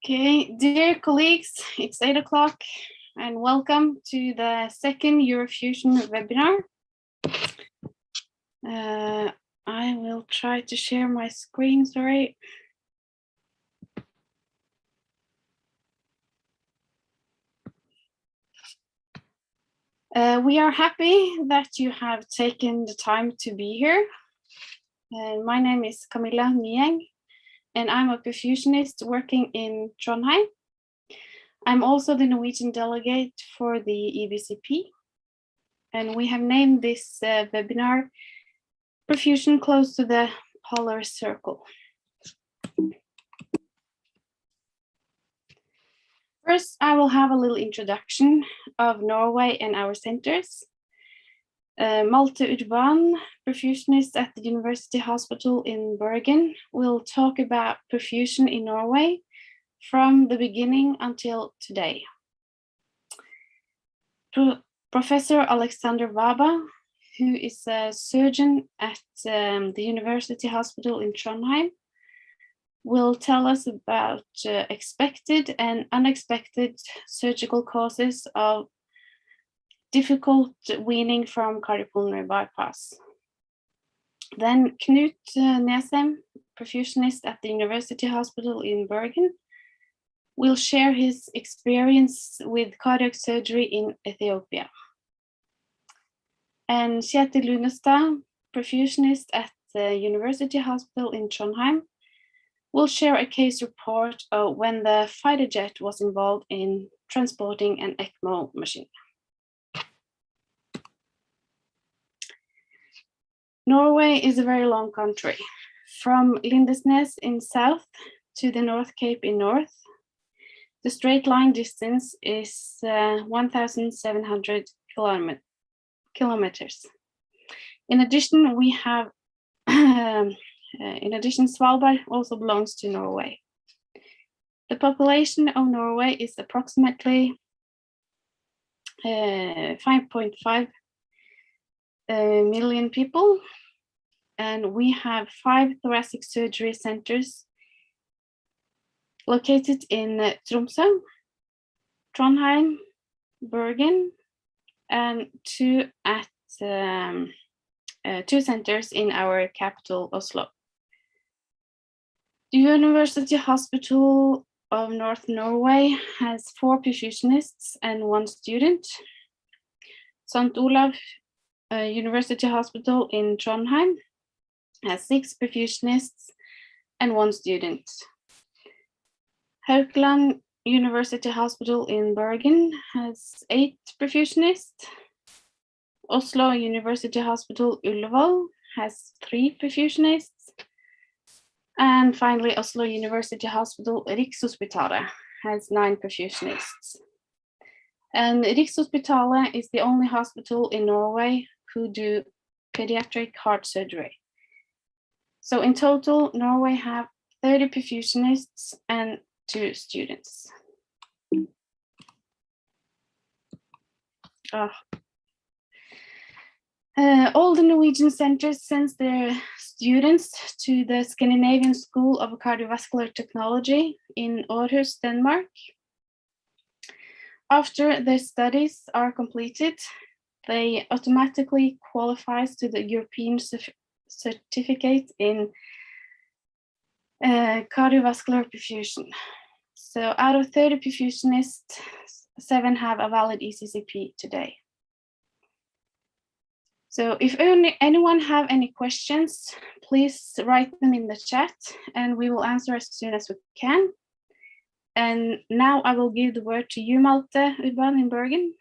Okay, dear colleagues, it's 8 o'clock and welcome to the second EuroFusion webinar. I will try to share my screen, sorry. We are happy that you have taken the time to be here. My name is Camilla Weaning, and I'm a perfusionist working in Trondheim. I'm also the Norwegian delegate for the EBCP, and we have named this webinar Perfusion Close to the Polar Circle. First, I will have a little introduction of Norway and our centers. Malte Urban, perfusionist at the University Hospital in Bergen, will talk about perfusion in Norway from the beginning until today. Professor Alexander Varga, who is a surgeon at the University Hospital in Trondheim, will tell us about expected and unexpected surgical causes of difficult weaning from cardiopulmonary bypass. Then Knut Nesem, perfusionist at the University Hospital in Bergen, will share his experience with cardiac surgery in Ethiopia. And Kjetil Lunestad, perfusionist at the University Hospital in Trondheim, will share a case report of when the fighter jet was involved in transporting an Ecmo machine. Norway is a very long country. From Lindesnes in south to the North Cape in north, the straight line distance is 1,700 kilometers. In addition, we have, Svalbard also belongs to Norway. The population of Norway is approximately 5.5 million people, and we have 5 thoracic surgery centers located in Tromsø, Trondheim, Bergen, and 2 centers in our capital, Oslo. The University Hospital of North Norway has 4 perfusionists and 1 student. St. Olav University Hospital in Trondheim has 6 perfusionists and 1 student. Haukeland University Hospital in Bergen has 8 perfusionists. Oslo University Hospital Ullevål has 3 perfusionists. And finally, Oslo University Hospital Rikshospitalet has 9 perfusionists. And Rikshospitalet is the only hospital in Norway who do pediatric heart surgery. So in total, Norway have 30 perfusionists and 2 students. All the Norwegian centers send their students to the Scandinavian School of Cardiovascular Technology in Aarhus, Denmark. After their studies are completed, they automatically qualify to the European certificate in cardiovascular perfusion. So out of 30 perfusionists, 7 have a valid ECCP today. So if anyone have any questions, please write them in the chat and we will answer as soon as we can. And now I will give the word to you, Malte Urban in Bergen.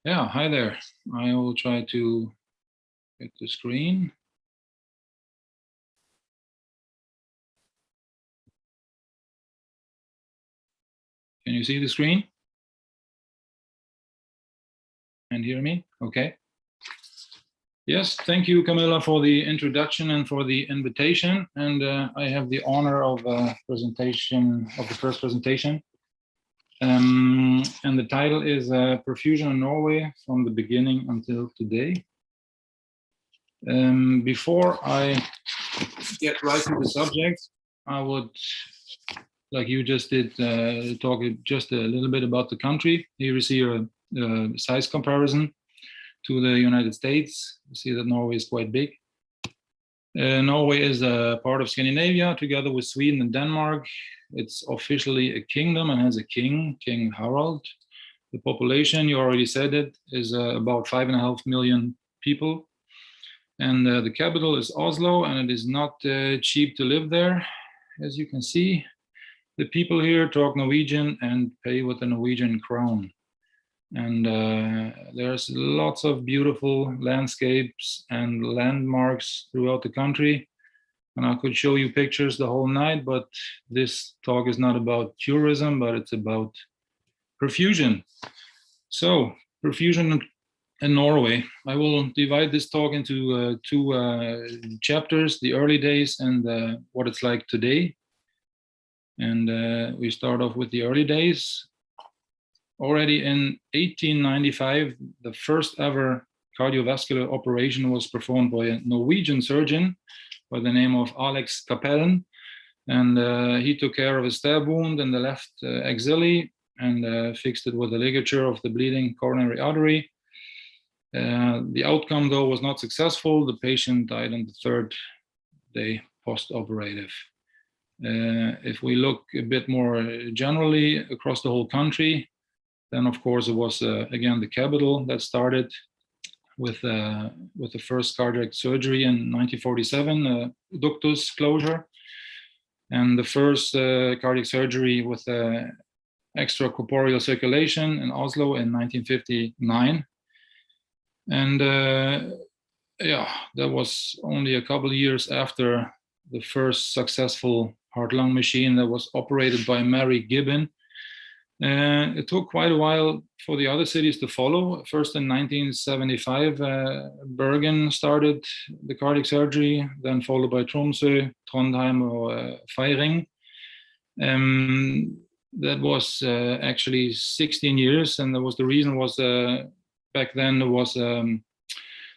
Yeah, hi there. I will try to get the screen. Can you see the screen? And hear me? Okay. Yes, thank you, Camilla, for the introduction and for the invitation. And I have the honor of the first presentation. And the title is Perfusion in Norway from the beginning until today. Before I get right to the subject, I would, like you just did, talk just a little bit about the country. Here you see a size comparison to the United States. You see that Norway is quite big. Norway is a part of Scandinavia together with Sweden and Denmark. It's officially a kingdom and has a king, King Harald. The population, you already said it, is about 5.5 million people. And the capital is Oslo, and it is not cheap to live there. As you can see, the people here talk Norwegian and pay with the Norwegian crown. And there's lots of beautiful landscapes and landmarks throughout the country. And I could show you pictures the whole night, but this talk is not about tourism, but it's about perfusion. So, perfusion in Norway. I will divide this talk into 2 chapters, the early days and what it's like today. And we start off with the early days. already in 1895, the first ever cardiovascular operation was performed by a Norwegian surgeon by the name of Alex Kapellen. And he took care of a stab wound in the left axilla and fixed it with a ligature of the bleeding coronary artery. The outcome, though, was not successful. The patient died on the third day post-operative. If we look a bit more generally across the whole country, then of course it was again the capital that started with the first cardiac surgery in 1947, ductus closure, and the first cardiac surgery with extracorporeal circulation in Oslo in 1959. And yeah, that was only a couple of years after the first successful heart-lung machine that was operated by Mary Gibbon. It took quite a while for the other cities to follow. First in 1975, Bergen started the cardiac surgery, then followed by Tromsø, Trondheim, or Feiring. That was actually 16 years, and the reason was back then there was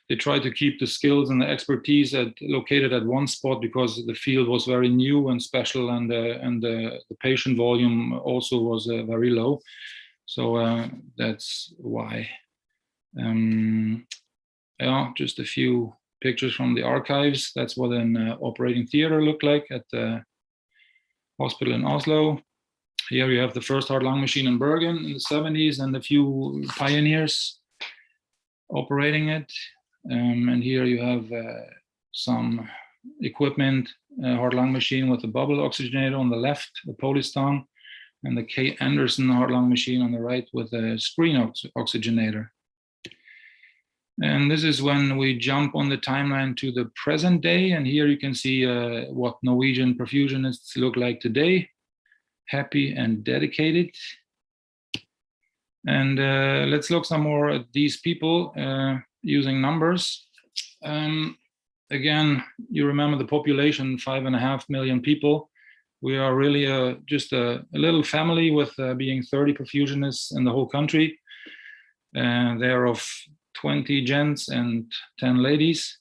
they tried to keep the skills and the expertise located at one spot because the field was very new and special, and the patient volume also was very low. So that's why. Yeah, just a few pictures from the archives. That's what an operating theater looked like at the hospital in Oslo. Here you have the first heart-lung machine in Bergen in the 70s and a few pioneers operating it. And here you have some equipment, a heart-lung machine with a bubble oxygenator on the left, the Polyston, and the K. Anderson heart-lung machine on the right with a screen oxygenator. And this is when we jump on the timeline to the present day. And here you can see what Norwegian perfusionists look like today, happy and dedicated. And let's look some more at these people. Using numbers. Again, you remember the population, 5.5 million people. We are really just a little family with being 30 perfusionists in the whole country. They're of 20 gents and 10 ladies.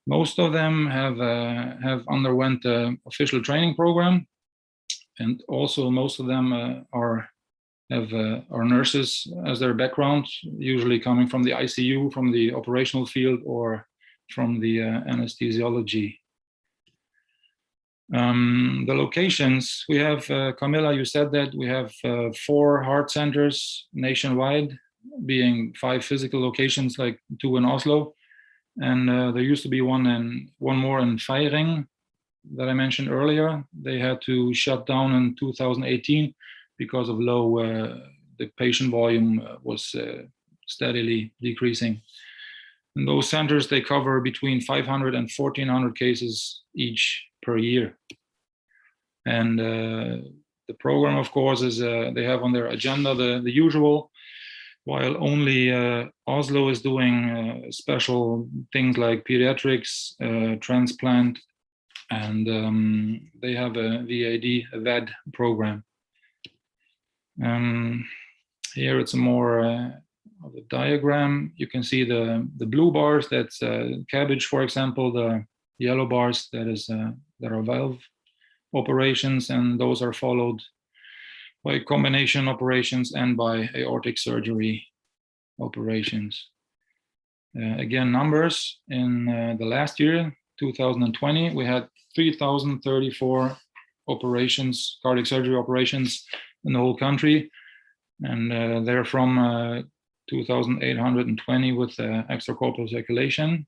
Most of them have underwent the official training program, and also most of them are nurses as their background, usually coming from the ICU, from the operational field, or from the anesthesiology. The locations, we have, Camilla, you said that we have 4 heart centers nationwide, being 5 physical locations, like 2 in Oslo. And there used to be one more in Feiring that I mentioned earlier. They had to shut down in 2018 because of low, the patient volume was steadily decreasing. And those centers, they cover between 500 and 1,400 cases each per year. And the program, of course, is they have on their agenda the usual, while only Oslo is doing special things like pediatrics, transplant, and they have a VAD, a VAD program. Here it's a more of a diagram. You can see the blue bars, that's cabbage, for example. The yellow bars, that are valve operations, and those are followed by combination operations and by aortic surgery operations. Again, numbers in the last year, 2020, we had 3,034 operations, cardiac surgery operations in the whole country, and they're from 2,820 with extracorporeal circulation.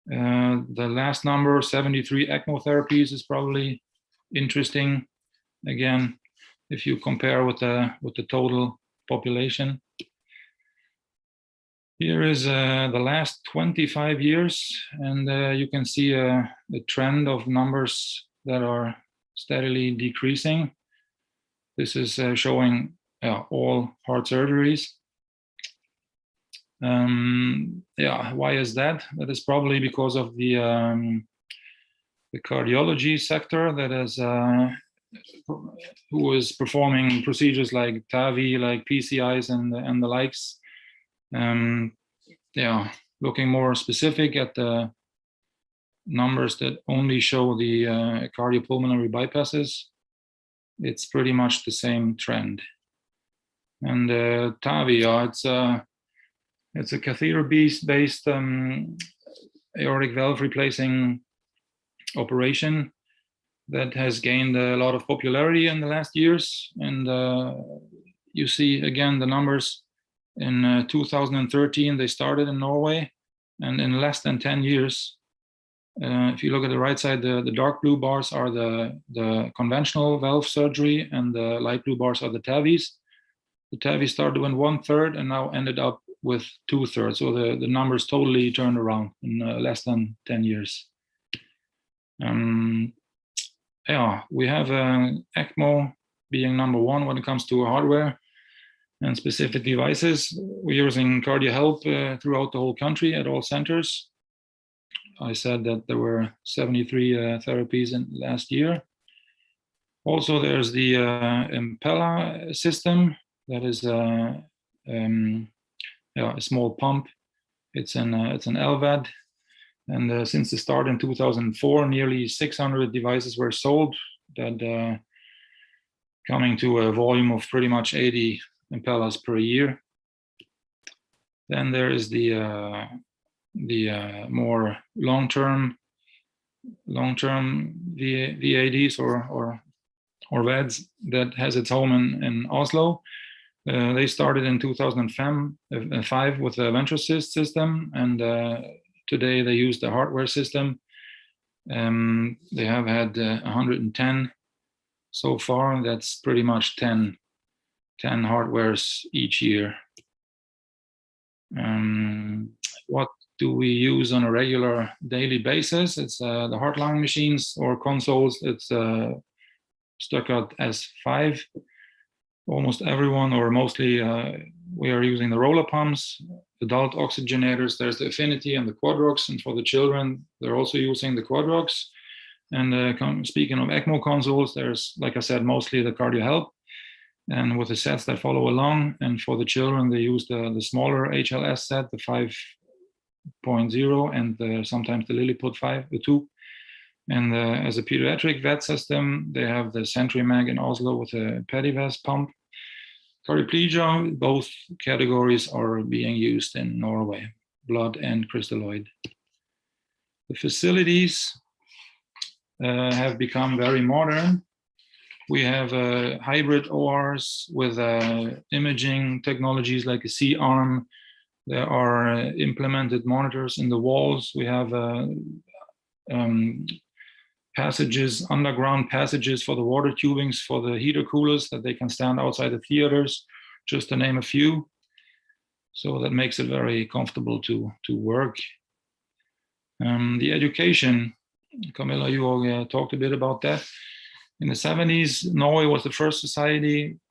The last number, 73 Ecmo therapies, is probably interesting. Again, if you compare with the total population. Here is the last 25 years, and you can see the trend of numbers that are steadily decreasing. This is showing all heart surgeries. Yeah, why is that? That is probably because of the cardiology sector that is who is performing procedures like TAVI, like PCIs and the likes. Yeah, looking more specific at the numbers that only show the cardiopulmonary bypasses, it's pretty much the same trend. And TAVI, it's a catheter-based aortic valve replacing operation that has gained a lot of popularity in the last years. And you see again the numbers. In 2013, they started in Norway, and in less than 10 years, if you look at the right side, the dark blue bars are the conventional valve surgery, and the light blue bars are the TAVIs. The TAVI started with 1/3 and now ended up with 2/3. So the numbers totally turned around in less than 10 years. Yeah, we have Ecmo being number one when it comes to hardware and specific devices. We're using CardioHelp throughout the whole country at all centers. I said that there were 73 therapies in last year. Also, there's the Impella system. That is a small pump. It's an LVAD. And since the start in 2004, nearly 600 devices were sold, that coming to a volume of pretty much 80 Impellas per year. Then there is the more long-term VADs or VADs that has its home in Oslo. They started in 2005 with a ventral assist system, and today they use the hardware system. They have had 110 so far, and that's pretty much 10 hardwares each year. What do we use on a regular daily basis? It's the heart-lung machines or consoles. It's Stuttgart S5. Almost everyone, or mostly, we are using the roller pumps, adult oxygenators. There's the Affinity and the Quadrox, and for the children, they're also using the Quadrox. And speaking of ECMO consoles, there's, like I said, mostly the CardioHelp, and with the sets that follow along. And for the children, they use the smaller HLS set, the 5.0, and sometimes the Lilliput 2. And as a pediatric vet system, they have the CentriMag in Oslo with a Pedivest pump. Cardioplegia, both categories are being used in Norway, blood and crystalloid. The facilities have become very modern. We have hybrid ORs with imaging technologies like a C-arm. There are implemented monitors in the walls. We have passages, underground passages for the water tubings for the heater coolers that they can stand outside the theaters, just to name a few. So that makes it very comfortable to work. The education, Camilla, you all talked a bit about that. In the 70s, Norway was the first society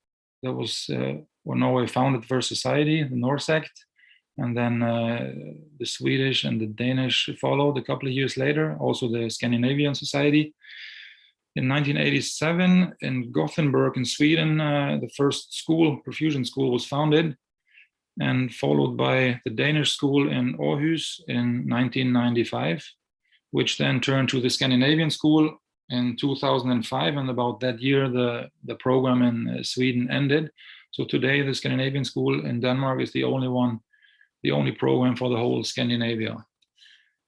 that was, Norway founded the first society, the NorSECT. And then the Swedish and the Danish followed a couple of years later, also the Scandinavian Society. In 1987, in Gothenburg in Sweden, the first school, perfusion school, was founded, and followed by the Danish school in Aarhus in 1995, which then turned to the Scandinavian school in 2005. And about that year, the program in Sweden ended. So today, the Scandinavian school in Denmark is the only program for the whole Scandinavia.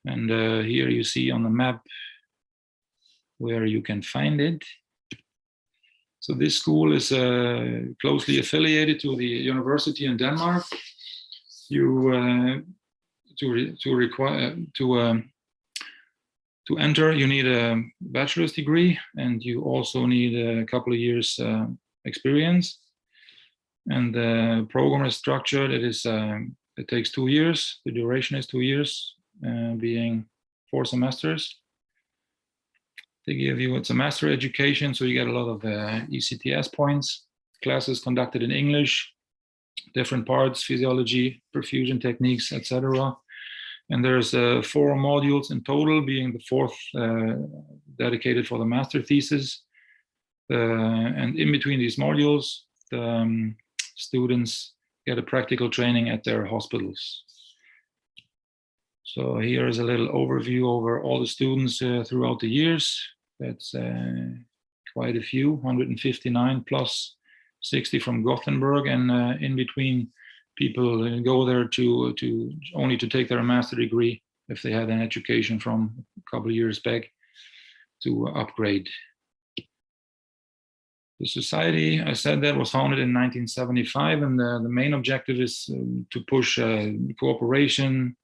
And here you see on the map where you can find it. So this school is closely affiliated to the university in Denmark. To enter, you need a bachelor's degree, and you also need a couple of years experience. And the program is structured. It takes 2 years. The duration is 2 years, being 4 semesters. They give you, it's a master education, so you get a lot of ECTS points, classes conducted in English, different parts, physiology, perfusion techniques, etc. And there's 4 modules in total, being the 4th dedicated for the master thesis. And in between these modules, the students get a practical training at their hospitals. So here is a little overview over all the students throughout the years. That's quite a few, 159 plus 60 from Gothenburg, and in between people go there to only to take their master degree if they had an education from a couple of years back to upgrade. The society, I said, that was founded in 1975, and the main objective is to push cooperation,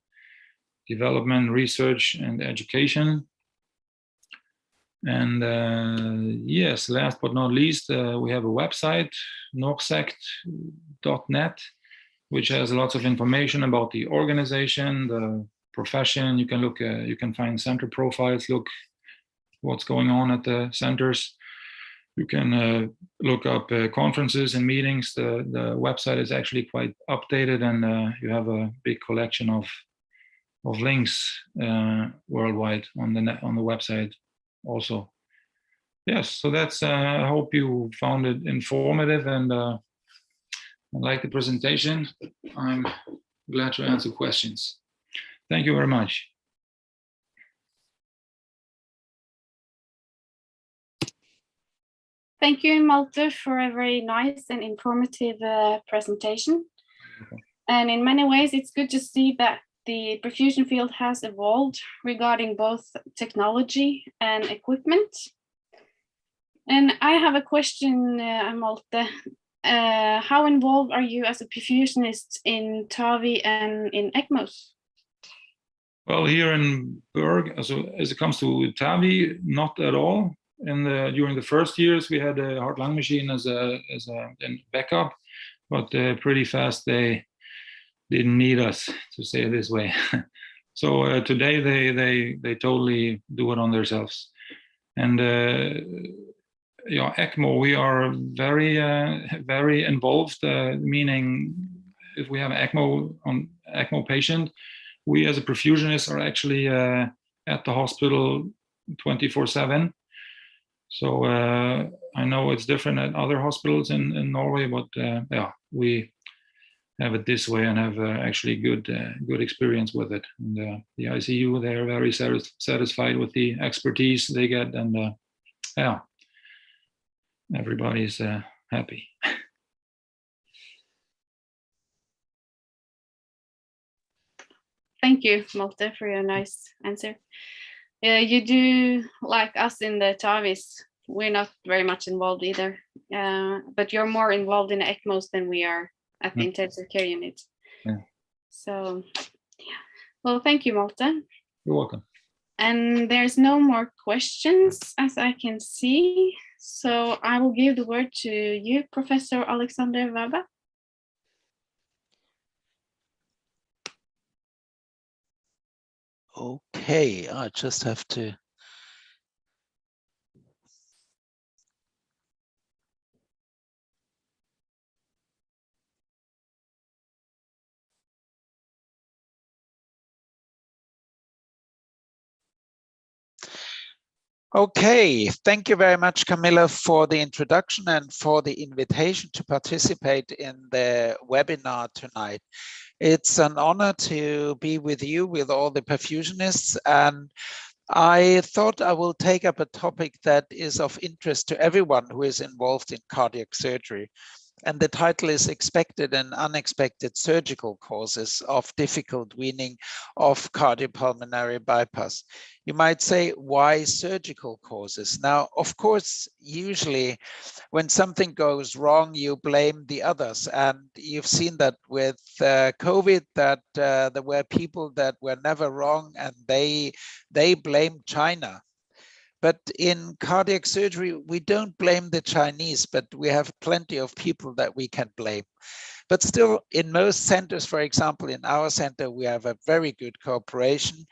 development, research, and education. And yes, last but not least, we have a website, NorSECT.net, which has lots of information about the organization, the profession. You can look, you can find center profiles, look what's going on at the centers. You can look up conferences and meetings. The website is actually quite updated, and you have a big collection of links worldwide on the website also. Yes, so that's, I hope you found it informative and I like the presentation. I'm glad to answer questions. Thank you very much. Thank you, Malte, for a very nice and informative presentation. Okay. And in many ways, it's good to see that the perfusion field has evolved regarding both technology and equipment. And I have a question, Malte. How involved are you as a perfusionist in TAVI and in Ecmos? Well, here in Berg, as it comes to TAVI, not at all. During the first years, we had a heart-lung machine as a backup, but pretty fast they didn't need us, to say it this way. So today they totally do it on themselves. And yeah, Ecmo, we are very involved. Meaning, if we have an Ecmo patient, we as a perfusionist are actually at the hospital 24/7. So I know it's different at other hospitals in Norway, but yeah, we have it this way and have actually good experience with it. And the ICU, they're very satisfied with the expertise they get, and yeah, everybody's happy. Thank you, Malte, for your nice answer. You do, like us in the TAVIs, we're not very much involved either, but you're more involved in ECMOs than we are at the intensive care unit. Yeah. So, yeah. Well, thank you, Malte. You're welcome. And there's no more questions, as I can see. So I will give the word to you, Professor Alexander Varga. Okay, I just have to. Okay, thank you very much, Camilla, for the introduction and for the invitation to participate in the webinar tonight. It's an honor to be with you, with all the perfusionists, and I thought I will take up a topic that is of interest to everyone who is involved in cardiac surgery. And the title is Expected and Unexpected Surgical Causes of Difficult Weaning of Cardiopulmonary Bypass. You might say, why surgical causes? Now, of course, usually when something goes wrong, you blame the others. And you've seen that with COVID, that there were people that were never wrong and they blamed China. But in cardiac surgery, we don't blame the Chinese, but we have plenty of people that we can blame. But still, in most centers, for example, in our center, we have a very good cooperation.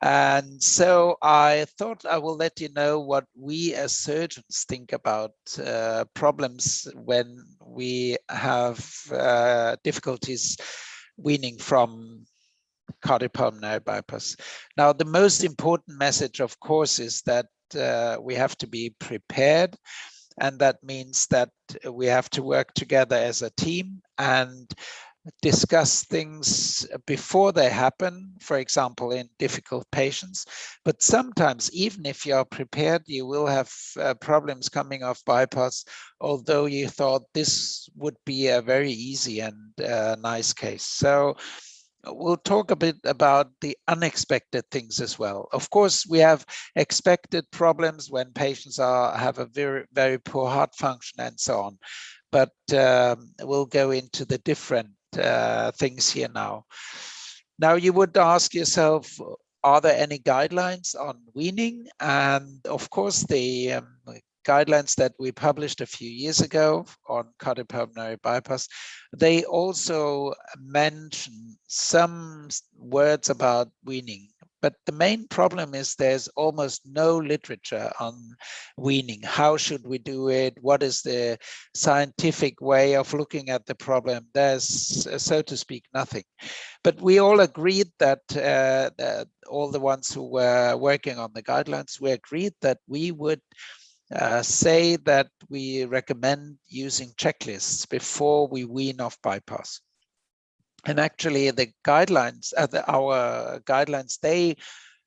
And so I thought I will let you know what we as surgeons think about problems when we have difficulties weaning from cardiopulmonary bypass. Now, the most important message, of course, is that we have to be prepared. And that means that we have to work together as a team and discuss things before they happen, for example, in difficult patients. But sometimes, even if you are prepared, you will have problems coming off bypass, although you thought this would be a very easy and nice case. So we'll talk a bit about the unexpected things as well. Of course, we have expected problems when patients have a very, very poor heart function and so on. But we'll go into the different things here now. Now, you would ask yourself, are there any guidelines on weaning? And of course, the guidelines that we published a few years ago on cardiopulmonary bypass, they also mention some words about weaning. But the main problem is there's almost no literature on weaning. How should we do it? What is the scientific way of looking at the problem? There's, so to speak, nothing. But we all agreed that all the ones who were working on the guidelines, we agreed that we would say that we recommend using checklists before we wean off bypass. And actually the guidelines, our guidelines, they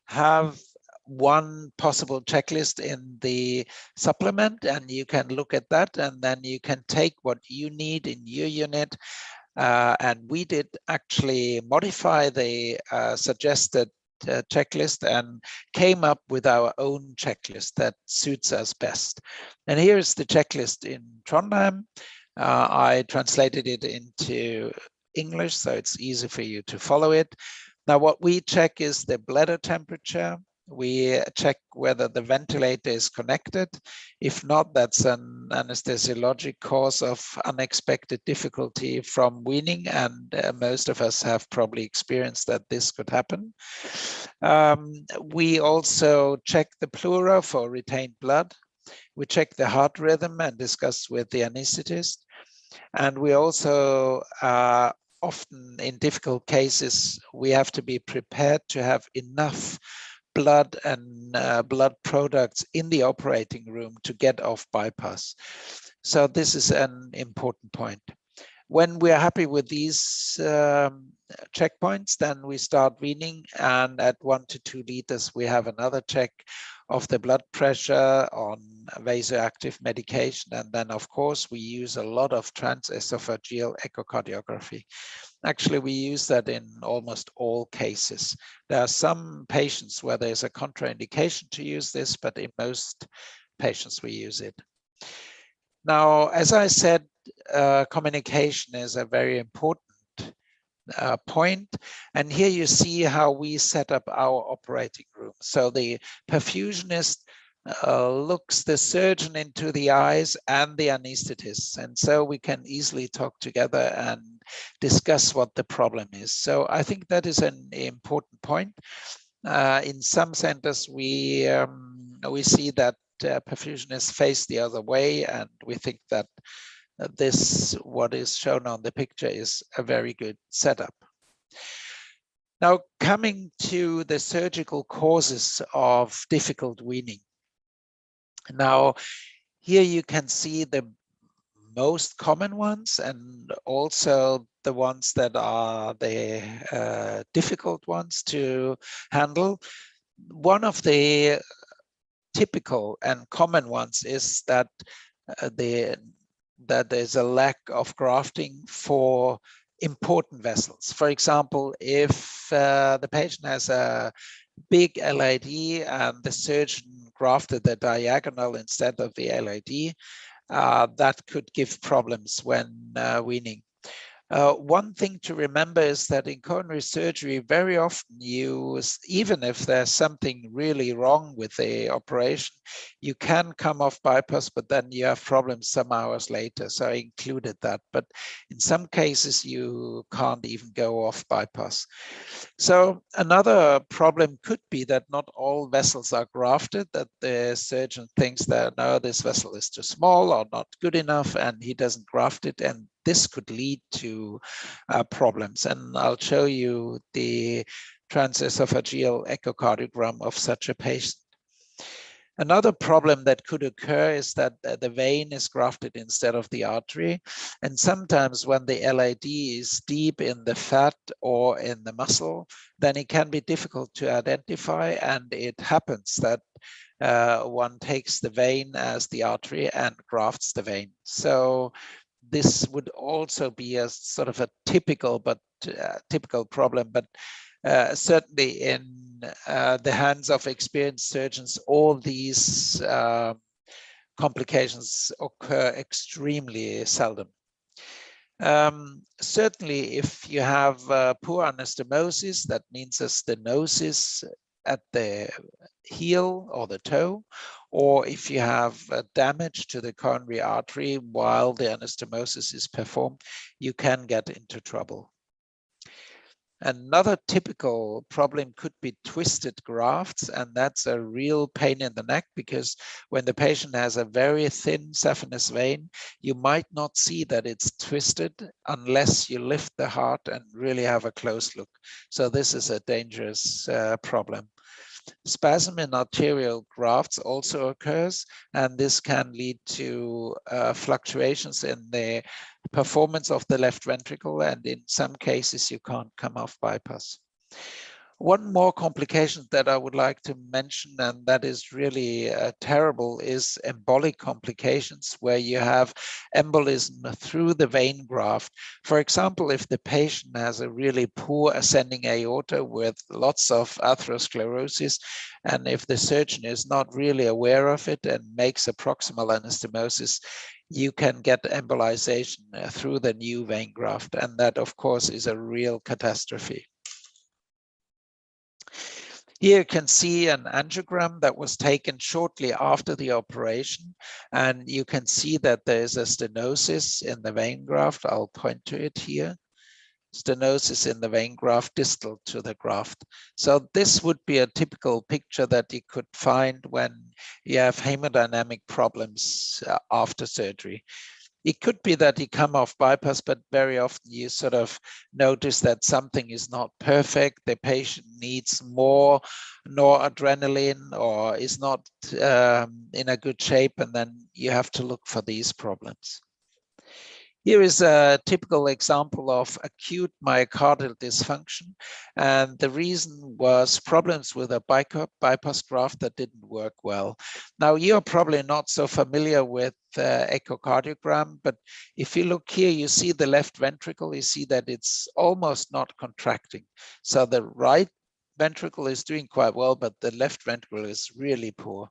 have one possible checklist in the supplement, and you can look at that, and then you can take what you need in your unit. And we did actually modify the suggested checklist and came up with our own checklist that suits us best. And here's the checklist in Trondheim. I translated it into English, so it's easy for you to follow it. Now, what we check is the bladder temperature. We check whether the ventilator is connected. If not, that's an anesthesiologic cause of unexpected difficulty from weaning, and most of us have probably experienced that this could happen. We also check the pleura for retained blood. We check the heart rhythm and discuss with the anesthetist. And we also often in difficult cases, we have to be prepared to have enough blood and blood products in the operating room to get off bypass. So this is an important point. When we're happy with these checkpoints, then we start weaning, and at 1 to 2 liters, we have another check of the blood pressure on vasoactive medication. And then, of course, we use a lot of transesophageal echocardiography. Actually, we use that in almost all cases. There are some patients where there's a contraindication to use this, but in most patients, we use it. Now, as I said, communication is a very important point. And here you see how we set up our operating room. So the perfusionist looks the surgeon into the eyes and the anesthetist. And so we can easily talk together and discuss what the problem is. So I think that is an important point. In some centers, we see that perfusionists face the other way, and we think that this, what is shown on the picture, is a very good setup. Now, coming to the surgical causes of difficult weaning. Now, here you can see the most common ones and also the ones that are the difficult ones to handle. One of the typical and common ones is that there's a lack of grafting for important vessels. For example, if the patient has a big LAD and the surgeon grafted the diagonal instead of the LAD, that could give problems when weaning. One thing to remember is that in coronary surgery, very often even if there's something really wrong with the operation, you can come off bypass, but then you have problems some hours later. So I included that. But in some cases, you can't even go off bypass. So another problem could be that not all vessels are grafted, that the surgeon thinks that, no, this vessel is too small or not good enough, and he doesn't graft it. And this could lead to problems. And I'll show you the transesophageal echocardiogram of such a patient. Another problem that could occur is that the vein is grafted instead of the artery. And sometimes when the LAD is deep in the fat or in the muscle, then it can be difficult to identify. And it happens that one takes the vein as the artery and grafts the vein. So this would also be a sort of a typical problem, but certainly in the hands of experienced surgeons, all these complications occur extremely seldom. Certainly, if you have poor anastomosis, that means a stenosis at the heel or the toe, or if you have damage to the coronary artery while the anastomosis is performed, you can get into trouble. Another typical problem could be twisted grafts, and that's a real pain in the neck, because when the patient has a very thin saphenous vein, you might not see that it's twisted unless you lift the heart and really have a close look. So this is a dangerous problem. Spasm in arterial grafts also occurs, and this can lead to fluctuations in the performance of the left ventricle, and in some cases you can't come off bypass. One more complication that I would like to mention, and that is really terrible, is embolic complications, where you have embolism through the vein graft. For example, if the patient has a really poor ascending aorta with lots of atherosclerosis, and if the surgeon is not really aware of it and makes a proximal anastomosis, you can get embolization through the new vein graft, and that, of course, is a real catastrophe. Here you can see an angiogram that was taken shortly after the operation, and you can see that there is a stenosis in the vein graft. I'll point to it here. Stenosis in the vein graft distal to the graft. So this would be a typical picture that you could find when you have hemodynamic problems after surgery. It could be that you come off bypass, but very often you sort of notice that something is not perfect. The patient needs more noradrenaline or is not in a good shape, and then you have to look for these problems. Here is a typical example of acute myocardial dysfunction, and the reason was problems with a bypass graft that didn't work well. Now, you're probably not so familiar with echocardiogram, but if you look here, you see the left ventricle, you see that it's almost not contracting. So the right ventricle is doing quite well, but the left ventricle is really poor.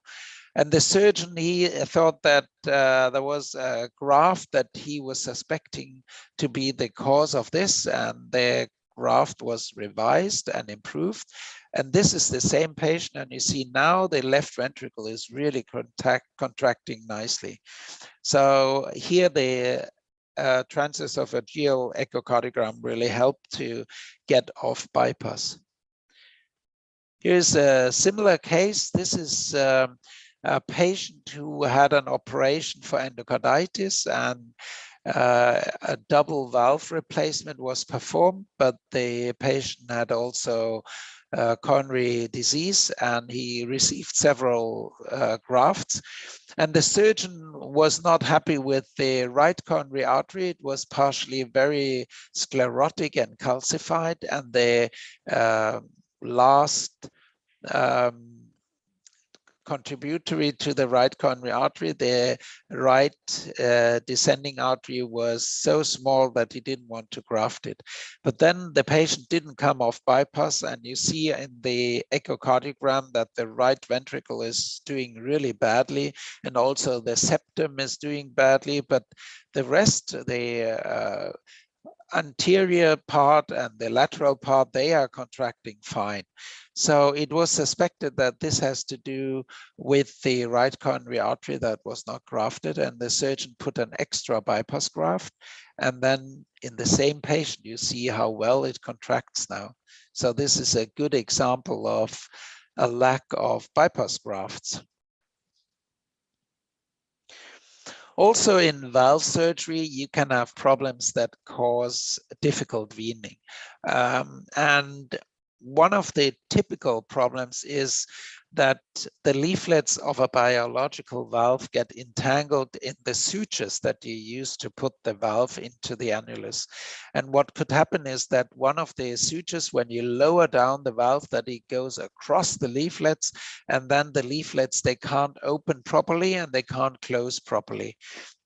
And the surgeon, he thought that there was a graft that he was suspecting to be the cause of this, and the graft was revised and improved. And this is the same patient, and you see now the left ventricle is really contracting nicely. So here the transesophageal echocardiogram really helped to get off bypass. Here's a similar case. This is a patient who had an operation for endocarditis, and a double valve replacement was performed, but the patient had also coronary disease, and he received several grafts. And the surgeon was not happy with the right coronary artery. It was partially very sclerotic and calcified, and the last contributory to the right coronary artery, the right descending artery was so small that he didn't want to graft it. But then the patient didn't come off bypass, and you see in the echocardiogram that the right ventricle is doing really badly, and also the septum is doing badly, but the rest, the anterior part and the lateral part, they are contracting fine. So it was suspected that this has to do with the right coronary artery that was not grafted, and the surgeon put an extra bypass graft. And then in the same patient, you see how well it contracts now. So this is a good example of a lack of bypass grafts. Also, in valve surgery, you can have problems that cause difficult weaning. And one of the typical problems is that the leaflets of a biological valve get entangled in the sutures that you use to put the valve into the annulus. And what could happen is that one of the sutures, when you lower down the valve, that it goes across the leaflets, and then the leaflets, they can't open properly and they can't close properly.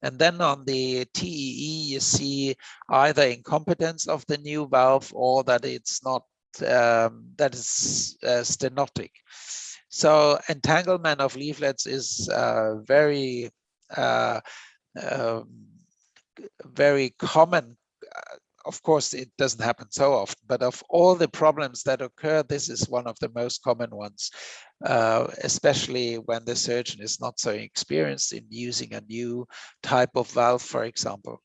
And then on the TEE, you see either incompetence of the new valve or that it's not, that is stenotic. So entanglement of leaflets is very very common. Of course, it doesn't happen so often, but of all the problems that occur, this is one of the most common ones, especially when the surgeon is not so experienced in using a new type of valve, for example.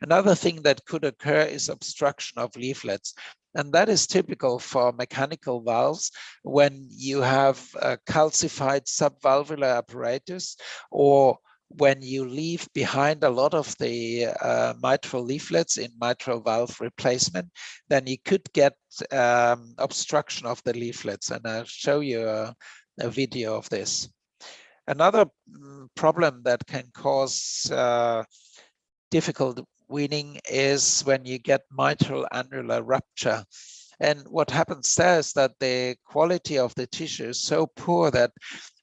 Another thing that could occur is obstruction of leaflets. And that is typical for mechanical valves when you have a calcified subvalvular apparatus, or when you leave behind a lot of the mitral leaflets in mitral valve replacement, then you could get obstruction of the leaflets. And I'll show you a video of this. Another problem that can cause difficult weaning is when you get mitral annular rupture. And what happens there is that the quality of the tissue is so poor that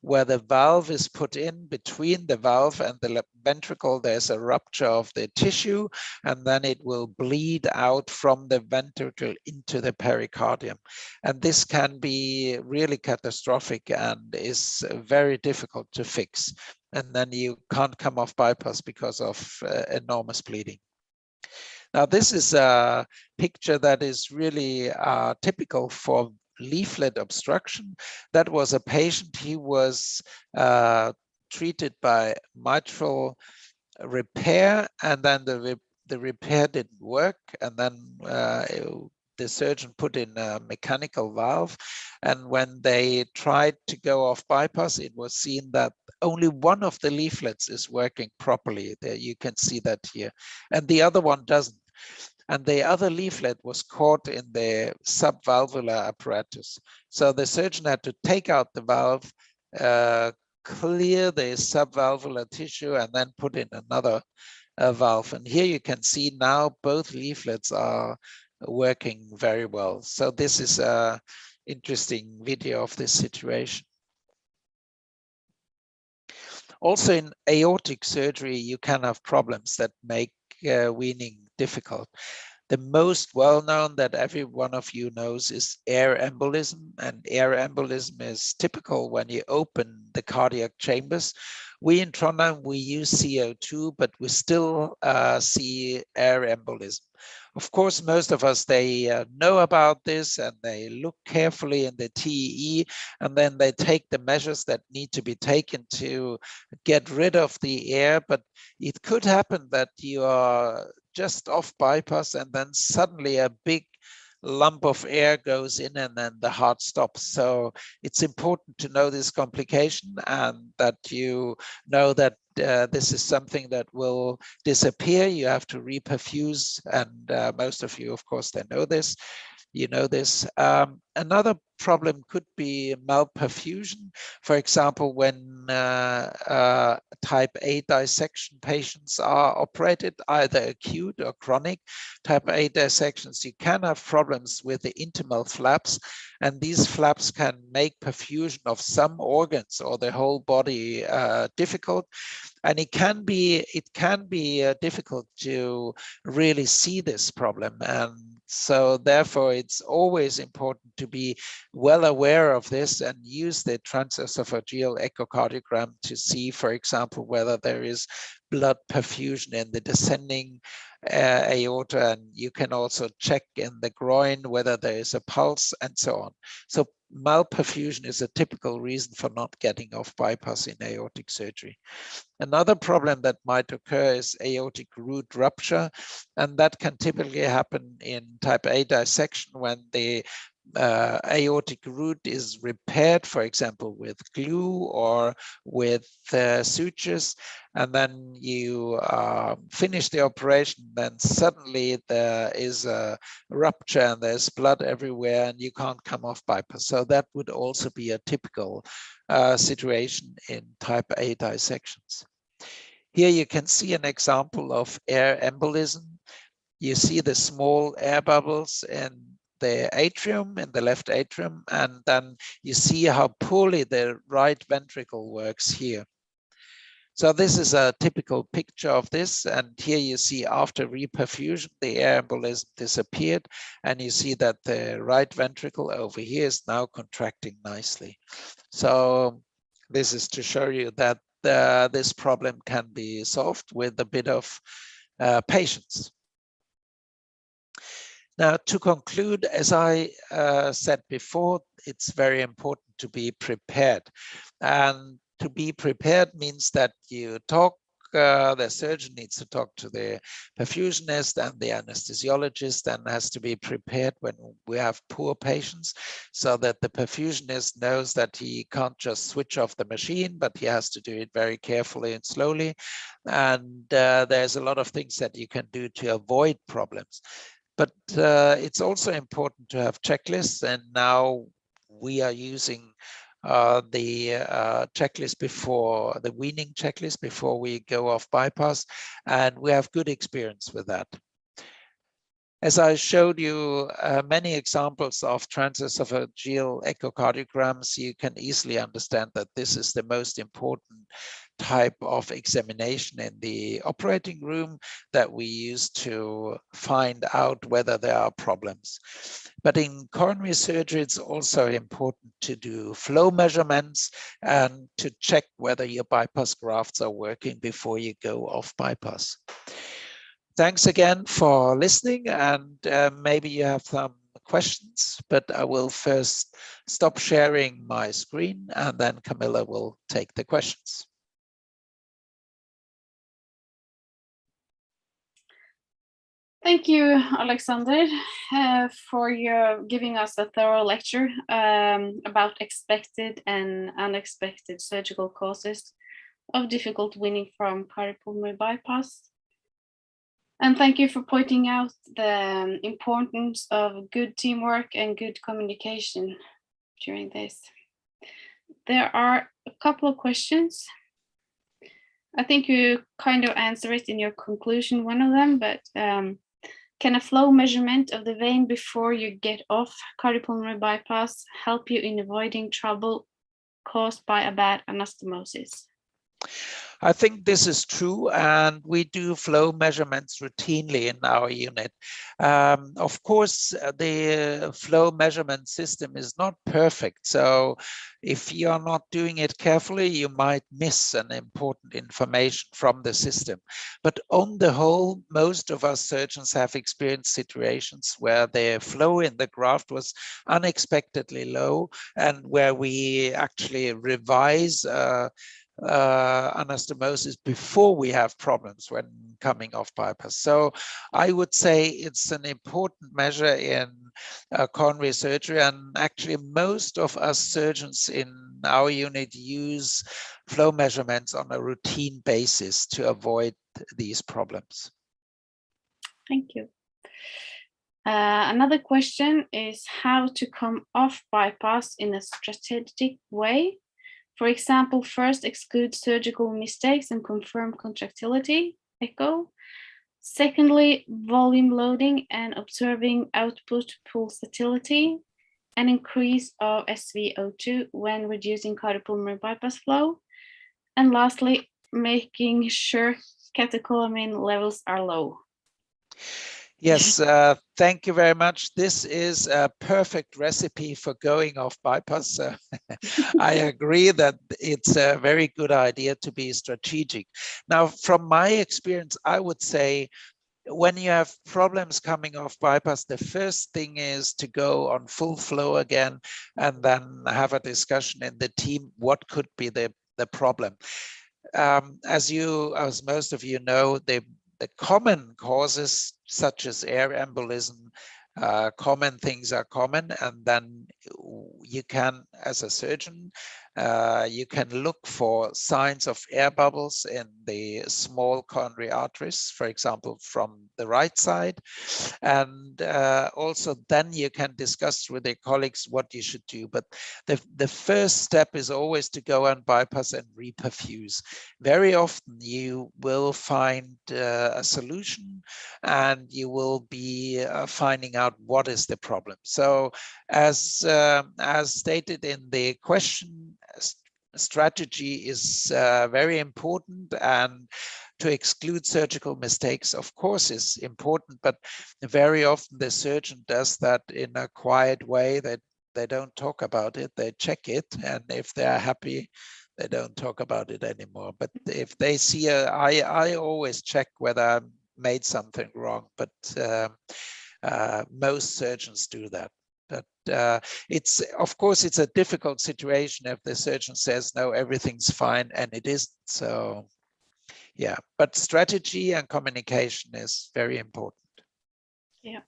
where the valve is put in, between the valve and the ventricle, there's a rupture of the tissue, and then it will bleed out from the ventricle into the pericardium. And this can be really catastrophic and is very difficult to fix. And then you can't come off bypass because of enormous bleeding. Now, this is a picture that is really typical for leaflet obstruction. That was a patient. He was treated by mitral repair, and then the repair didn't work, and then the surgeon put in a mechanical valve. And when they tried to go off bypass, it was seen that only one of the leaflets is working properly. There you can see that here, and the other one doesn't. And the other leaflet was caught in the subvalvular apparatus. So the surgeon had to take out the valve, clear the subvalvular tissue, and then put in another valve. And here you can see now both leaflets are working very well. So this is an interesting video of this situation. Also in aortic surgery, you can have problems that make weaning difficult. The most well-known that every one of you knows is air embolism, and air embolism is typical when you open the cardiac chambers. We in Trondheim, we use CO2, but we still see air embolism. Of course, most of us, they know about this and they look carefully in the TEE, and then they take the measures that need to be taken to get rid of the air. But it could happen that you are just off bypass and then suddenly a big lump of air goes in and then the heart stops. So it's important to know this complication and that you know that this is something that will disappear. You have to reperfuse, and most of you, of course, they know this. You know this. Another problem could be malperfusion. For example, when type A dissection patients are operated, either acute or chronic type A dissections, you can have problems with the intimal flaps, and these flaps can make perfusion of some organs or the whole body difficult. And it can be difficult to really see this problem. And so therefore, it's always important to be well aware of this and use the transesophageal echocardiogram to see, for example, whether there is blood perfusion in the descending aorta, and you can also check in the groin whether there is a pulse and so on. So malperfusion is a typical reason for not getting off bypass in aortic surgery. Another problem that might occur is aortic root rupture, and that can typically happen in type A dissection when the aortic root is repaired, for example, with glue or with sutures, and then you finish the operation, then suddenly there is a rupture and there's blood everywhere and you can't come off bypass. So that would also be a typical situation in type A dissections. Here you can see an example of air embolism. You see the small air bubbles in the atrium, in the left atrium, and then you see how poorly the right ventricle works here. So this is a typical picture of this, and here you see after reperfusion, the air embolism disappeared, and you see that the right ventricle over here is now contracting nicely. So this is to show you that this problem can be solved with a bit of patience. Now, to conclude, as I said before, it's very important to be prepared. And to be prepared means that you talk, the surgeon needs to talk to the perfusionist and the anesthesiologist, and has to be prepared when we have poor patients, so that the perfusionist knows that he can't just switch off the machine, but he has to do it very carefully and slowly. And there's a lot of things that you can do to avoid problems. But it's also important to have checklists, and now we are using the checklist before, the weaning checklist before we go off bypass, and we have good experience with that. As I showed you many examples of transesophageal echocardiograms, you can easily understand that this is the most important type of examination in the operating room that we use to find out whether there are problems. But in coronary surgery, it's also important to do flow measurements and to check whether your bypass grafts are working before you go off bypass. Thanks again for listening, and maybe you have some questions, but I will first stop sharing my screen and then Camilla will take the questions. Thank you, Alexander, for your giving us a thorough lecture about expected and unexpected surgical causes of difficult weaning from cardiopulmonary bypass. And thank you for pointing out the importance of good teamwork and good communication during this. There are a couple of questions. I think you kind of answer it in your conclusion, one of them, but can a flow measurement of the vein before you get off cardiopulmonary bypass help you in avoiding trouble caused by a bad anastomosis? I think this is true, and we do flow measurements routinely in our unit. Of course, the flow measurement system is not perfect, so if you are not doing it carefully, you might miss an important information from the system. But on the whole, most of us surgeons have experienced situations where the flow in the graft was unexpectedly low, and where we actually revise anastomosis before we have problems when coming off bypass. So I would say it's an important measure in coronary surgery, and actually most of us surgeons in our unit use flow measurements on a routine basis to avoid these problems. Thank you. Another question is how to come off bypass in a strategic way. For example, first exclude surgical mistakes and confirm contractility, echo. Secondly, volume loading and observing output pulsatility and increase of SvO2 when reducing cardiopulmonary bypass flow. And lastly, making sure catecholamine levels are low. Yes, thank you very much. This is a perfect recipe for going off bypass. I agree that it's a very good idea to be strategic. Now, from my experience, I would say when you have problems coming off bypass, the first thing is to go on full flow again and then have a discussion in the team, what could be the problem. As most of you know, the common causes such as air embolism common things are common, and then you can, as a surgeon, you can look for signs of air bubbles in the small coronary arteries, for example, from the right side. And also then you can discuss with your colleagues what you should do. But the first step is always to go and bypass and reperfuse. Very often you will find a solution, and you will be finding out what is the problem. So as stated in the question, strategy is very important, and to exclude surgical mistakes, of course, is important, but very often the surgeon does that in a quiet way, that they don't talk about it, they check it, and if they're happy, they don't talk about it anymore. But if they see I always check whether I made something wrong, but most surgeons do that. But it's, of course, it's a difficult situation if the surgeon says, no, everything's fine, and it isn't. So yeah, but strategy and communication is very important. Yeah.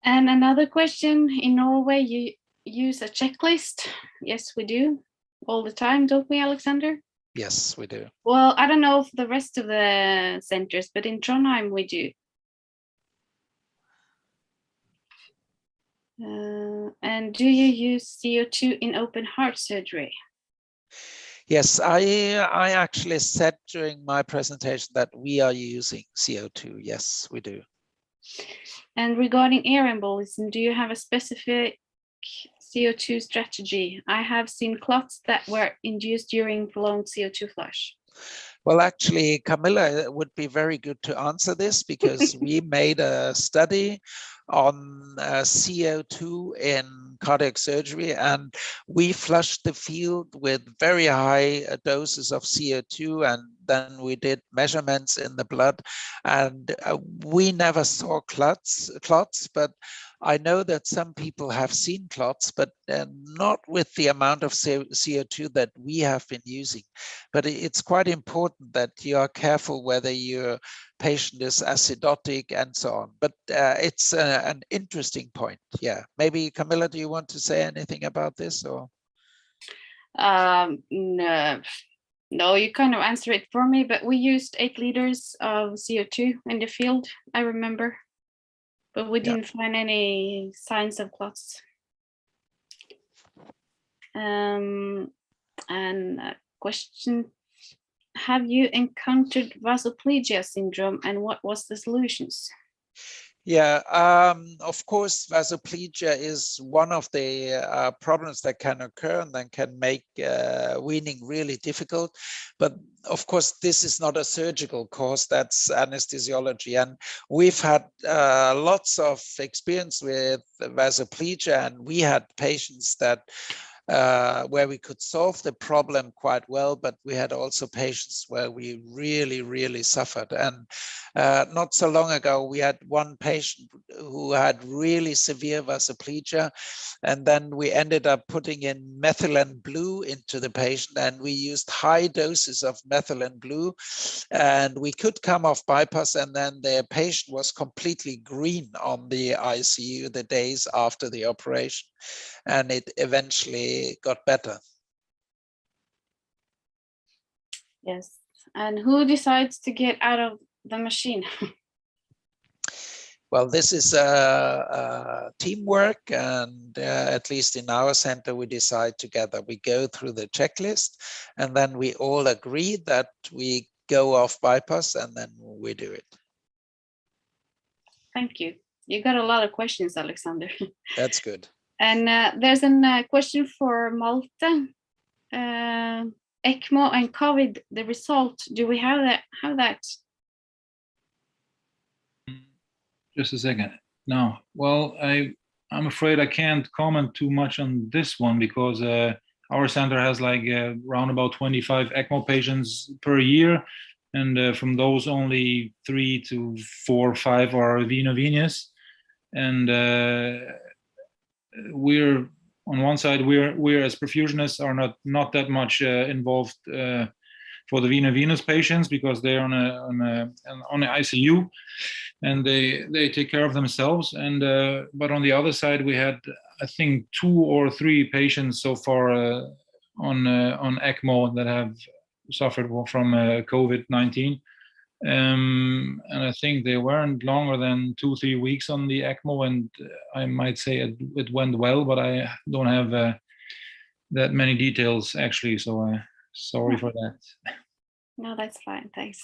And another question, in Norway, you use a checklist? Yes, we do. All the time, don't we, Alexander? Yes, we do. Well, I don't know if the rest of the centers, but in Trondheim we do. And do you use CO2 in open heart surgery? Yes, I actually said during my presentation that we are using CO2. Yes, we do. And regarding air embolism, do you have a specific CO2 strategy? I have seen clots that were induced during prolonged CO2 flush. Well, actually, Camilla, it would be very good to answer this, because we made a study on CO2 in cardiac surgery, and we flushed the field with very high doses of CO2, and then we did measurements in the blood, and we never saw clots, but I know that some people have seen clots, but not with the amount of CO2 that we have been using. But it's quite important that you are careful whether your patient is acidotic and so on. But it's an interesting point. Yeah, maybe Camilla, do you want to say anything about this? Or no, you kind of answer it for me, but we used 8 liters of CO2 in the field, I remember. But we didn't find any signs of clots. And a question, have you encountered vasoplegia syndrome, and what was the solutions? Yeah, of course, vasoplegia is one of the problems that can occur and then can make weaning really difficult. But of course, this is not a surgical cause, that's anesthesiology. And we've had lots of experience with vasoplegia, and we had patients that where we could solve the problem quite well, but we had also patients where we really suffered. And not so long ago, we had one patient who had really severe vasoplegia, and then we ended up putting in methylene blue into the patient, and we used high doses of methylene blue, and we could come off bypass, and then the patient was completely green on the ICU the days after the operation, and it eventually got better. Yes, and who decides to get out of the machine? Well, this is teamwork, and at least in our center, we decide together. We go through the checklist, and then we all agree that we go off bypass, and then we do it. Thank you. You got a lot of questions, Alexander. That's good. And there's a question for Malte. ECMO and COVID, the result, do we have that? Just a second. No, well, I'm afraid I can't comment too much on this one, because our center has like around about 25 ECMO patients per year, and from those only 3 to 4 or 5 are veno-venous, and we're on one side, we're as perfusionists are not that much involved for the veno-venous patients, because they're on the ICU. and they take care of themselves. And but on the other side, we had, I think, 2 or 3 patients so far on ECMO that have suffered from COVID-19. And I think they weren't longer than 2-3 weeks on the ECMO, and I might say it went well, but I don't have that many details actually, so sorry for that. No, that's fine. Thanks.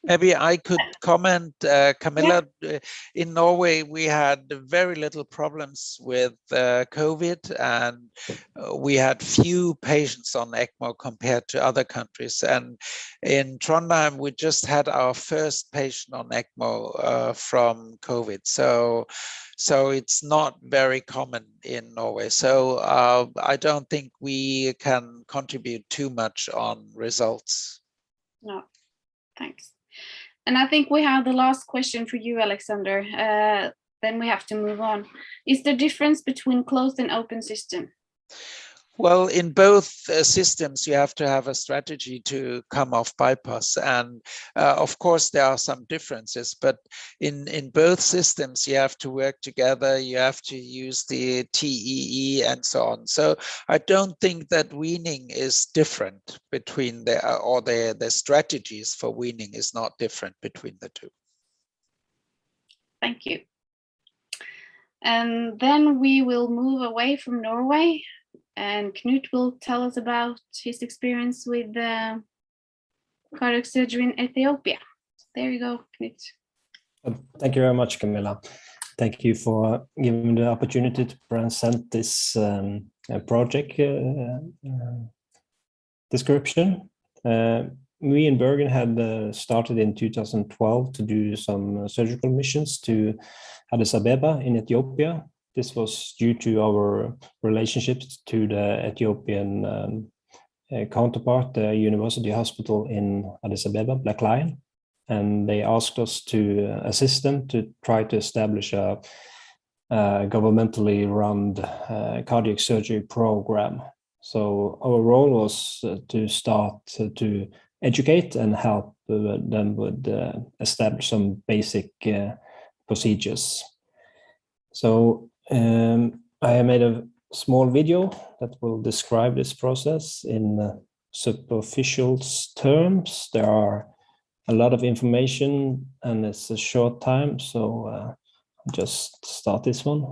Maybe I could comment, Camilla. In Norway, we had very little problems with COVID, and we had few patients on ECMO compared to other countries. And in Trondheim, we just had our first patient on ECMO from COVID. So it's not very common in Norway. So I don't think we can contribute too much on results. No, thanks. And I think we have the last question for you, Alexander. Then we have to move on. Is there difference between closed and open system? Well, in both systems, you have to have a strategy to come off bypass. And of course, there are some differences, but in both systems, you have to work together. You have to use the TEE and so on. So I don't think that weaning is different between the strategies for weaning is not different between the two. Thank you. And then we will move away from Norway, and Knut will tell us about his experience with cardiac surgery in Ethiopia. There you go, Knut. Thank you very much, Camilla. Thank you for giving me the opportunity to present this project description. We in Bergen had started in 2012 to do some surgical missions to Addis Ababa in Ethiopia. This was due to our relationships to the Ethiopian counterpart, the University Hospital in Addis Ababa, Black Lion. And they asked us to assist them to try to establish a governmentally run cardiac surgery program. So our role was to start to educate and help them with establish some basic procedures. So I have made a small video that will describe this process in superficial terms. There are a lot of information and it's a short time, so I'll just start this one.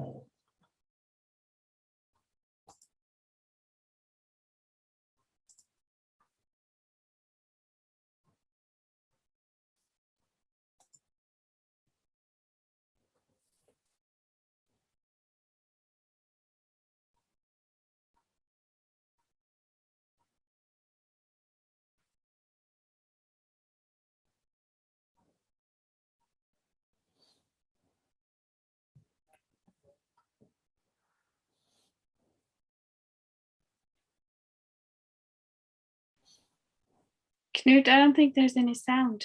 Knut, I don't think there's any sound.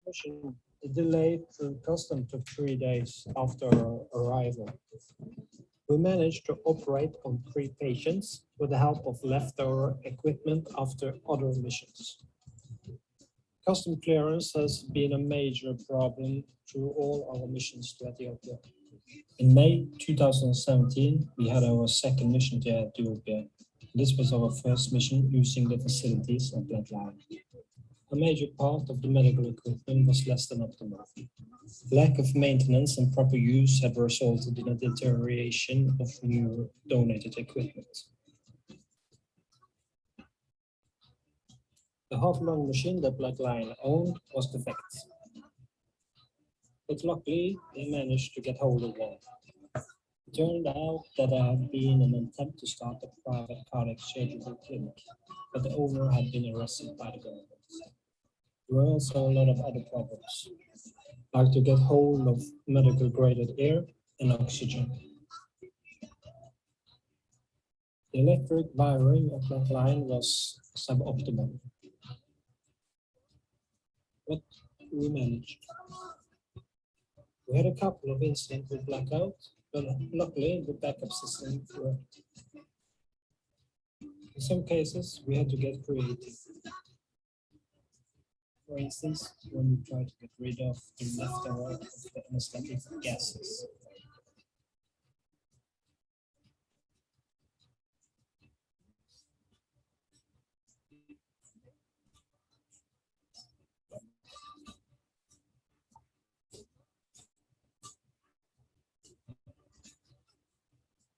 mission, the delay through custom took 3 days after arrival. We managed to operate on 3 patients with the help of leftover equipment after other missions. Custom clearance has been a major problem through all our missions to Ethiopia. In May 2017, we had our second mission to Ethiopia. This was our first mission using the facilities of Bloodline. A major part of the medical equipment was less than optimal. Lack of maintenance and proper use have resulted in a deterioration of new donated equipment. The half-lung machine that Bloodline owned was defective. But luckily, they managed to get hold of one. It turned out that there had been an attempt to start a private cardiac surgical clinic, but the owner had been arrested by the government. There were also a lot of other problems, like to get hold of medical-graded air and oxygen. The electric wiring of that line was suboptimal, but we managed. We had a couple of incidents with blackout, but luckily the backup system worked. In some cases, we had to get creative. For instance, when we tried to get rid of the leftover of the anesthetic gases.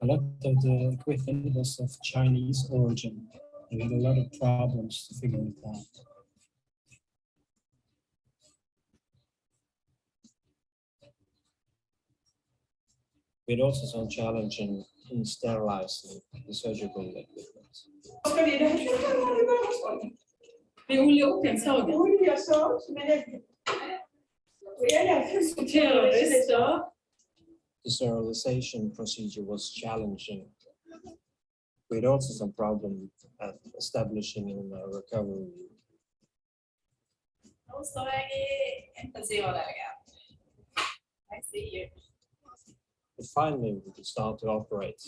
A lot of the equipment was of Chinese origin. We had a lot of problems to figure it out. We had also some challenge in sterilizing the surgical equipment. The sterilization procedure was challenging. We had also some problem at establishing in a recovery room. I see you. But finally, we could start to operate.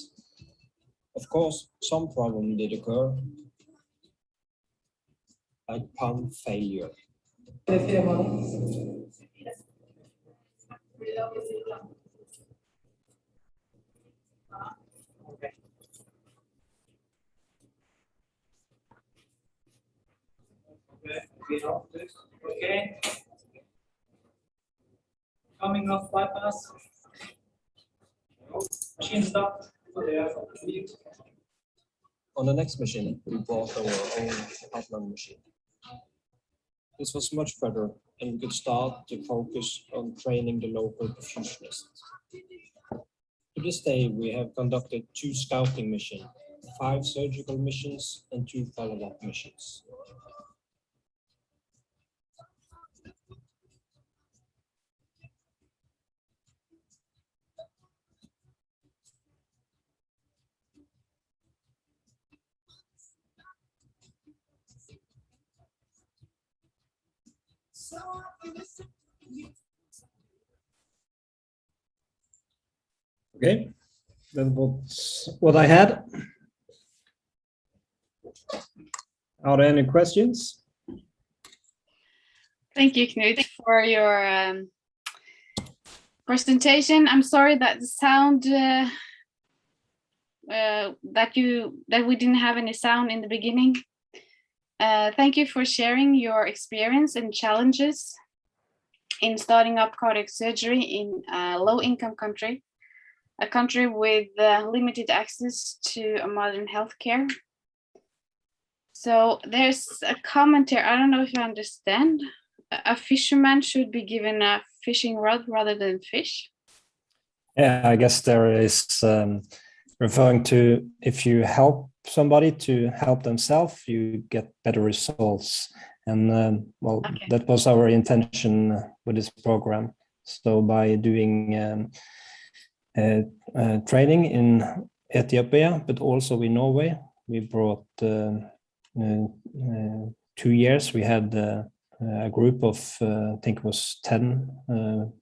Of course, some problem did occur, like pump failure. Okay. Coming off bypass. Machine stop. On the next machine, we brought our own half-lung machine. This was much better, and we could start to focus on training the local perfusionists. To this day, we have conducted 2 scouting missions, 5 surgical missions, and 2 follow-up missions. Okay, that was what I had. Are there any questions? Thank you, Knut, for your presentation. I'm sorry that the sound that we didn't have any sound in the beginning. Thank you for sharing your experience and challenges in starting up cardiac surgery in a low-income country, a country with limited access to a modern healthcare. So there's a comment here, I don't know if you understand. A fisherman should be given a fishing rod rather than fish. Yeah, I guess there is referring to if you help somebody to help themselves, you get better results. And well, okay. That was our intention with this program. So by doing training in Ethiopia, but also in Norway, we brought 2 years. We had a group of, I think it was 10,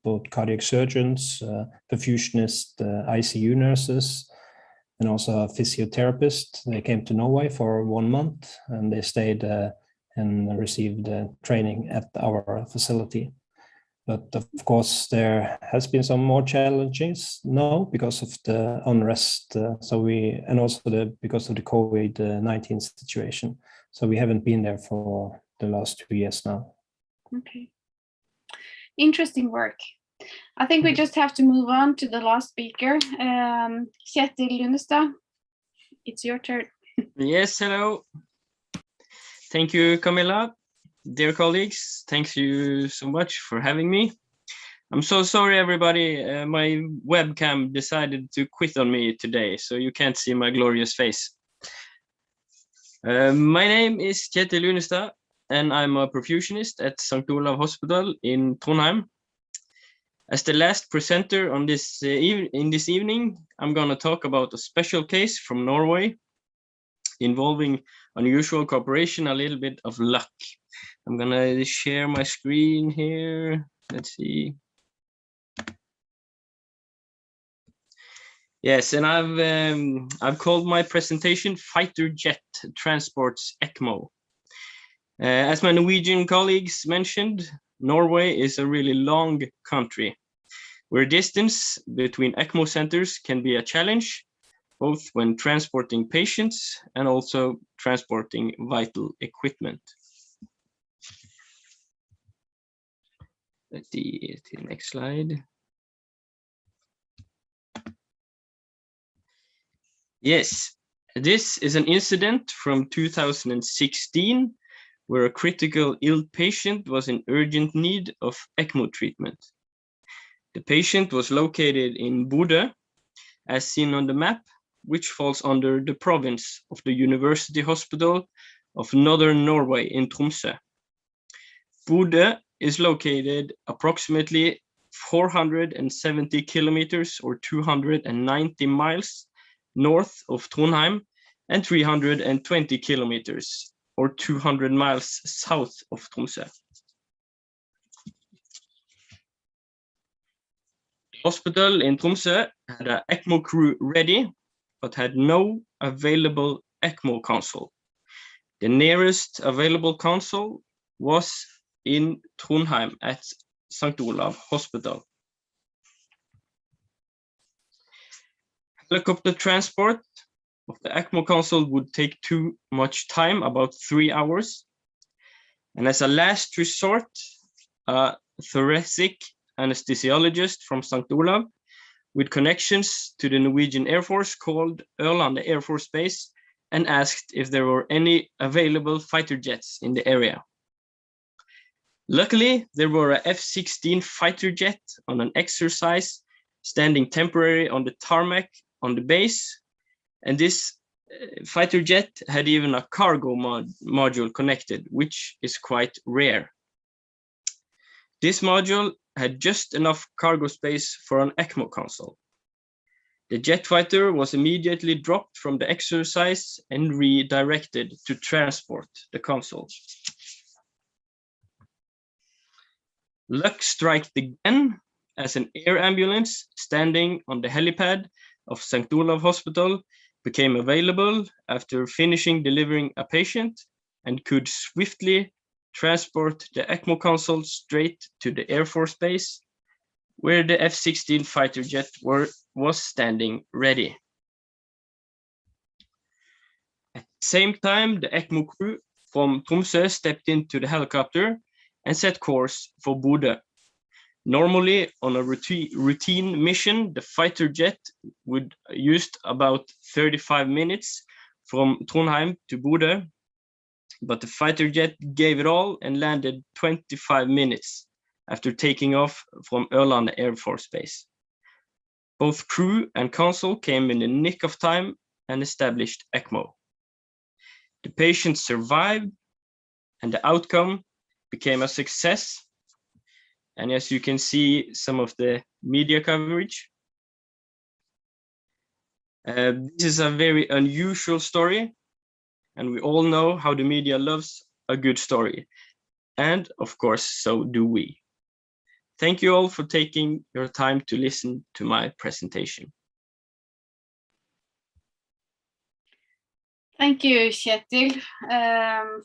both cardiac surgeons, perfusionists, ICU nurses, and also a physiotherapist. They came to Norway for 1 month, and they stayed and received training at our facility. But of course, there has been some more challenges now because of the unrest. And also because of the COVID-19 situation. So we haven't been there for the last 2 years now. Okay. Interesting work. I think we just have to move on to the last speaker. Kjetil Lunestad, it's your turn. Yes, hello. Thank you, Camilla. Dear colleagues, thank you so much for having me. I'm so sorry, everybody. My webcam decided to quit on me today, so you can't see my glorious face. My name is Kjetil Lunestad, and I'm a perfusionist at St. Olav Hospital in Trondheim. As the last presenter on this evening, I'm going to talk about a special case from Norway involving unusual cooperation, a little bit of luck. I'm going to share my screen here. Let's see. Yes, and I've called my presentation Fighter Jet Transports Ecmo. As my Norwegian colleagues mentioned, Norway is a really long country where distance between Ecmo centers can be a challenge, both when transporting patients and also transporting vital equipment. Let's see the next slide. Yes, this is an incident from 2016 where a critical ill patient was in urgent need of ECMO treatment. The patient was located in Bodø, as seen on the map, which falls under the province of the University Hospital of Northern Norway in Tromsø. Bodø is located approximately 470 kilometers or 290 miles north of Trondheim and 320 kilometers or 200 miles south of Tromsø. The hospital in Tromsø had an ECMO crew ready, but had no available ECMO console. The nearest available console was in Trondheim at St. Olav Hospital. Helicopter transport of the ECMO console would take too much time, about 3 hours. And as a last resort, a thoracic anesthesiologist from St. Olav with connections to the Norwegian Air Force called Ørland Air Force Base and asked if there were any available fighter jets in the area. Luckily, there were a F-16 fighter jet on an exercise standing temporarily on the tarmac on the base, and this fighter jet had even a cargo module connected, which is quite rare. This module had just enough cargo space for an ECMO console. The jet fighter was immediately dropped from the exercise and redirected to transport the console. Luck struck again as an air ambulance standing on the helipad of St. Olav Hospital became available after finishing delivering a patient and could swiftly transport the ECMO console straight to the Air Force Base, where the F-16 fighter jet was standing ready. At the same time, the ECMO crew from Tromsø stepped into the helicopter and set course for Bodø. Normally, on a routine mission, the fighter jet would use about 35 minutes from Trondheim to Bodø, but the fighter jet gave it all and landed 25 minutes after taking off from Ørland Air Force Base. Both crew and console came in the nick of time and established ECMO. The patient survived, and the outcome became a success. And as you can see, some of the media coverage. This is a very unusual story, and we all know how the media loves a good story. and of course, so do we. Thank you all for taking your time to listen to my presentation. Thank you, Kjetil,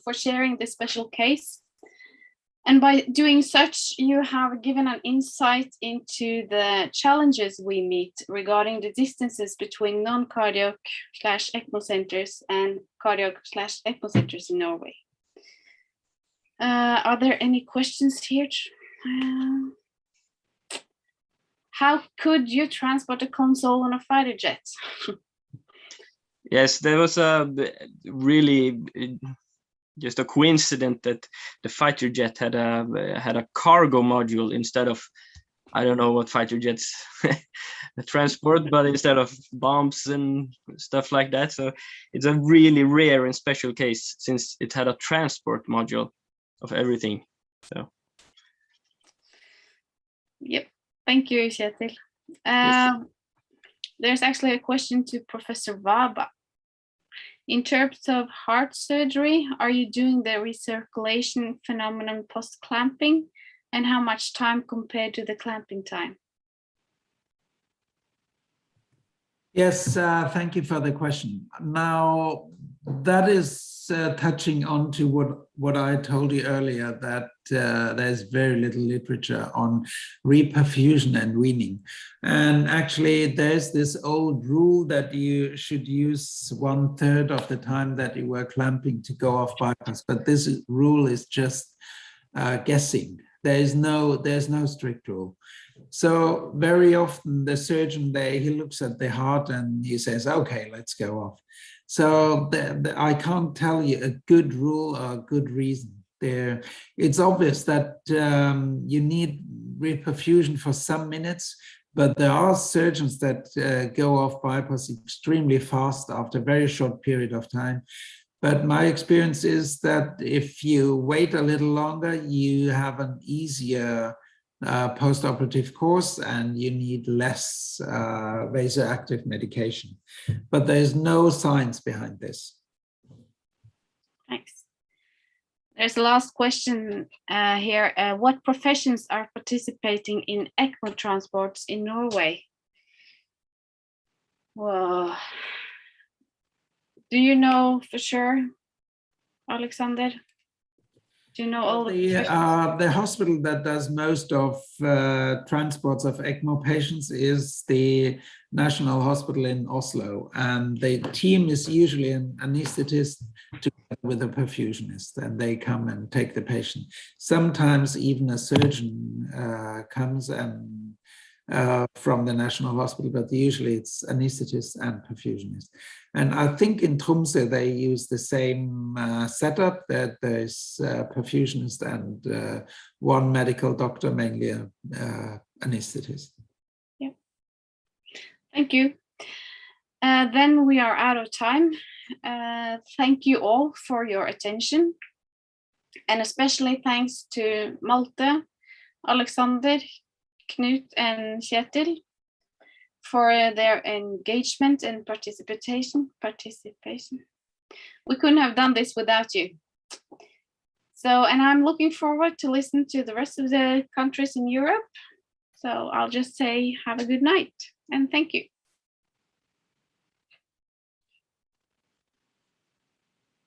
for sharing this special case. And by doing such, you have given an insight into the challenges we meet regarding the distances between non-cardiac/ECMO centers and cardiac/ECMO centers in Norway. Are there any questions here? How could you transport a console on a fighter jet? Yes, there was a really just a coincidence that the fighter jet had a cargo module instead of, I don't know what fighter jets transport, but instead of bombs and stuff like that. So it's a really rare and special case since it had a transport module of everything. So. Yep, thank you, Kjetil. There's actually a question to Professor Varga. In terms of heart surgery, are you doing the recirculation phenomenon post-clamping, and how much time compared to the clamping time? Yes, thank you for the question. Now, that is touching on to what I told you earlier, that there's very little literature on reperfusion and weaning. And actually, there's this old rule that you should use 1/3 of the time that you were clamping to go off bypass. But this rule is just guessing. There's no strict rule. So very often the surgeon there, he looks at the heart and he says, okay, let's go off. So I can't tell you a good rule or a good reason there. It's obvious that you need reperfusion for some minutes, but there are surgeons that go off bypass extremely fast after a very short period of time. But my experience is that if you wait a little longer, you have an easier post-operative course and you need less vasoactive medication. But there's no science behind this. Thanks. There's a last question here. What professions are participating in ECMO transports in Norway? Well, do you know for sure, Alexander? Do you know all the hospital that does most of transports of ECMO patients is the National Hospital in Oslo, and the team is usually an anesthetist together with a perfusionist, and they come and take the patient. Sometimes even a surgeon comes and from the National Hospital, but usually it's anesthetist and perfusionist. And I think in Tromsø they use the same setup, that there's a perfusionist and one medical doctor, mainly an anesthetist. Yeah. Thank you. Then we are out of time. Thank you all for your attention, and especially thanks to Malte, Alexander, Knut and Kjetil for their engagement and participation. We couldn't have done this without you. So, and I'm looking forward to listen to the rest of the countries in Europe. So I'll just say have a good night and thank you.